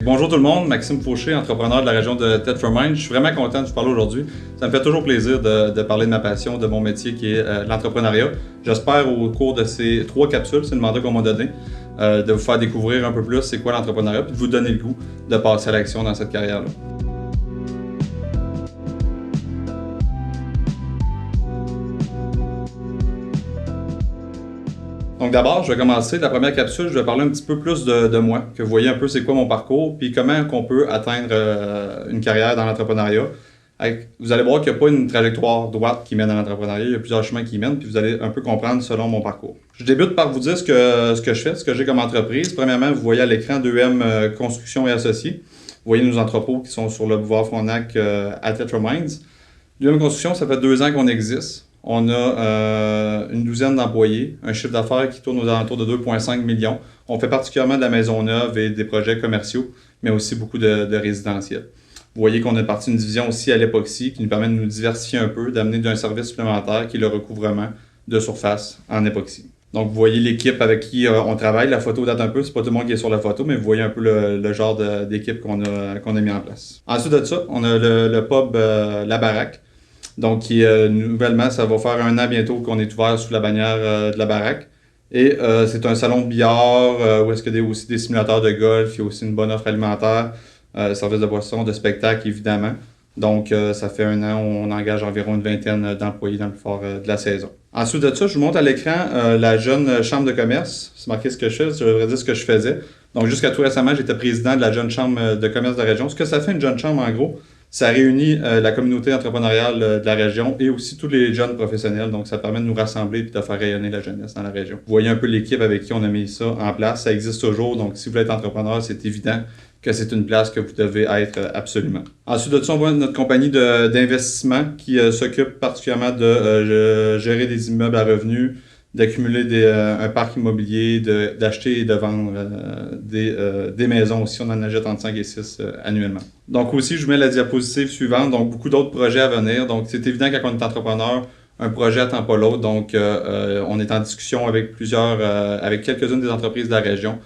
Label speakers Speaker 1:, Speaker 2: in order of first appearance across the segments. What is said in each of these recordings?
Speaker 1: Bonjour tout le monde, Maxime Fauché, entrepreneur de la région de Tetford-Mines. Je suis vraiment content de vous parler aujourd'hui. Ça me fait toujours plaisir de parler de ma passion, de mon métier qui est l'entrepreneuriat. J'espère au cours de ces 3 capsules, c'est le mandat qu'on m'a donné, de vous faire découvrir un peu plus c'est quoi l'entrepreneuriat et de vous donner le goût de passer à l'action dans cette carrière-là. Donc d'abord, je vais commencer. La première capsule, je vais parler un petit peu plus de moi, que vous voyez un peu c'est quoi mon parcours, puis comment qu'on peut atteindre une carrière dans l'entrepreneuriat. Vous allez voir qu'il n'y a pas une trajectoire droite qui mène à l'entrepreneuriat, il y a plusieurs chemins qui mènent, puis vous allez un peu comprendre selon mon parcours. Je débute par vous dire ce que je fais, ce que j'ai comme entreprise. Premièrement, vous voyez à l'écran 2M Construction et Associés. Vous voyez nos entrepôts qui sont sur le boulevard Frontenac à Tetford-Mines. 2M Construction, ça fait 2 ans qu'on existe. On a une douzaine d'employés, un chiffre d'affaires qui tourne aux alentours de 2,5 millions. On fait particulièrement de la maison neuve et des projets commerciaux, mais aussi beaucoup de résidentiels. Vous voyez qu'on a parti d'une division aussi à l'époxy qui nous permet de nous diversifier un peu, d'amener d'un service supplémentaire qui est le recouvrement de surface en époxy. Donc vous voyez l'équipe avec qui on travaille. La photo date un peu, c'est pas tout le monde qui est sur la photo, mais vous voyez un peu le genre d'équipe qu'on a mis en place. Ensuite de ça, on a le pub La Baraque. Donc, nouvellement, ça va faire 1 an bientôt qu'on est ouvert sous la bannière de La Baraque. Et c'est un salon de billard où est-ce qu'il y a aussi des simulateurs de golf, il y a aussi une bonne offre alimentaire, service de boissons, de spectacle évidemment. Donc, ça fait 1 an où on engage environ une vingtaine d'employés dans le plus fort de la saison. Ensuite de ça, je vous montre à l'écran la jeune chambre de commerce. C'est marqué ce que je fais, je devrais dire ce que je faisais. Donc, jusqu'à tout récemment, j'étais président de la jeune chambre de commerce de la région. Ce que ça fait une jeune chambre, en gros, ça réunit la communauté entrepreneuriale de la région et aussi tous les jeunes professionnels. Donc, ça permet de nous rassembler et de faire rayonner la jeunesse dans la région. Vous voyez un peu l'équipe avec qui on a mis ça en place. Ça existe toujours. Donc, si vous voulez être entrepreneur, c'est évident que c'est une place que vous devez être absolument. Ensuite de ça, on voit notre compagnie d'investissement qui s'occupe particulièrement de gérer des immeubles à revenus, d'accumuler un parc immobilier, d'acheter et de vendre des maisons aussi. On en achète entre 5 et 6 annuellement. Donc aussi, je vous mets la diapositive suivante. Donc, beaucoup d'autres projets à venir. Donc, c'est évident quand on est entrepreneur, un projet n'attend pas l'autre. Donc, on est en discussion avec avec quelques-unes des entreprises de la région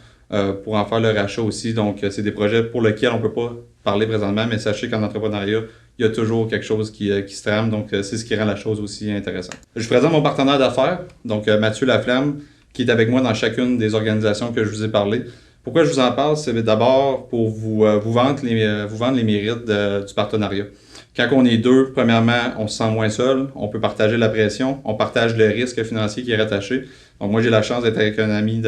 Speaker 1: pour en faire le rachat aussi. Donc, c'est des projets pour lesquels on ne peut pas parler présentement, mais sachez qu'en entrepreneuriat, il y a toujours quelque chose qui se trame, donc c'est ce qui rend la chose aussi intéressante. Je présente mon partenaire d'affaires, donc Mathieu Laflamme, qui est avec moi dans chacune des organisations que je vous ai parlé. Pourquoi je vous en parle? C'est d'abord pour vous vendre les mérites du partenariat. Quand on est deux, premièrement, on se sent moins seul, on peut partager la pression, on partage le risque financier qui est rattaché. Donc moi, j'ai la chance d'être avec un ami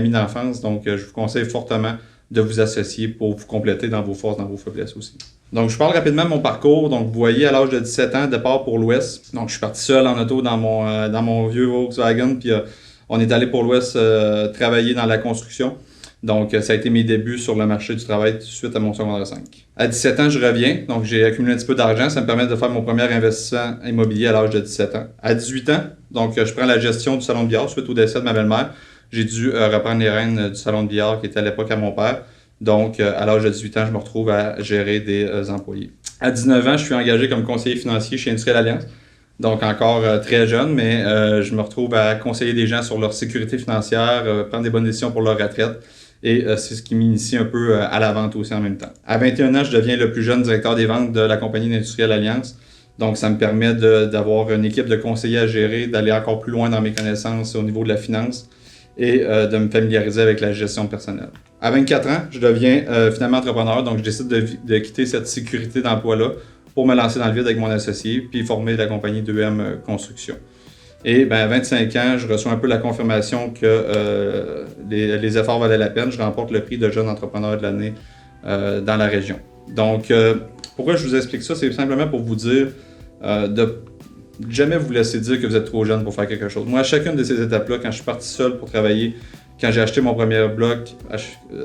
Speaker 1: d'enfance, donc je vous conseille fortement de vous associer pour vous compléter dans vos forces, dans vos faiblesses aussi. Donc, je parle rapidement de mon parcours. Donc, vous voyez, à l'âge de 17 ans, départ pour l'Ouest. Donc, je suis parti seul en auto dans mon vieux Volkswagen, puis on est allé pour l'Ouest travailler dans la construction. Donc, ça a été mes débuts sur le marché du travail tout de suite à mon secondaire 5. À 17 ans, je reviens. Donc, j'ai accumulé un petit peu d'argent. Ça me permet de faire mon premier investissement immobilier à l'âge de 17 ans. À 18 ans, donc, je prends la gestion du salon de billard suite au décès de ma belle-mère. J'ai dû reprendre les rênes du salon de billard qui était à l'époque à mon père. Donc, à l'âge de 18 ans, je me retrouve à gérer des employés. À 19 ans, je suis engagé comme conseiller financier chez Industrielle Alliance. Donc, encore très jeune, mais je me retrouve à conseiller des gens sur leur sécurité financière, prendre des bonnes décisions pour leur retraite. Et c'est ce qui m'initie un peu à la vente aussi en même temps. À 21 ans, je deviens le plus jeune directeur des ventes de la compagnie d'Industrielle Alliance. Donc, ça me permet d'avoir une équipe de conseillers à gérer, d'aller encore plus loin dans mes connaissances au niveau de la finance et de me familiariser avec la gestion personnelle. À 24 ans, je deviens finalement entrepreneur, donc je décide de quitter cette sécurité d'emploi-là pour me lancer dans le vide avec mon associé, puis former la compagnie 2M Construction. Et à 25 ans, je reçois un peu la confirmation que les efforts valaient la peine. Je remporte le prix de jeune entrepreneur de l'année dans la région. Donc, pourquoi je vous explique ça? C'est simplement pour vous dire de jamais vous laisser dire que vous êtes trop jeune pour faire quelque chose. Moi, à chacune de ces étapes-là, quand je suis parti seul pour travailler, quand j'ai acheté mon premier bloc,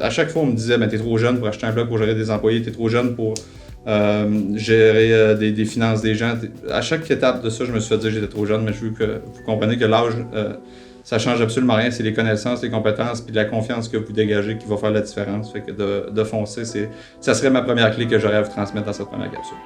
Speaker 1: à chaque fois, on me disait « t'es trop jeune pour acheter un bloc pour gérer des employés, t'es trop jeune pour gérer des finances des gens. » À chaque étape de ça, je me suis fait dire que j'étais trop jeune, mais je veux que vous compreniez que l'âge, ça change absolument rien. C'est les connaissances, les compétences puis la confiance que vous dégagez qui va faire la différence. Fait que de foncer, ça serait ma première clé que j'aurais à vous transmettre dans cette première capsule.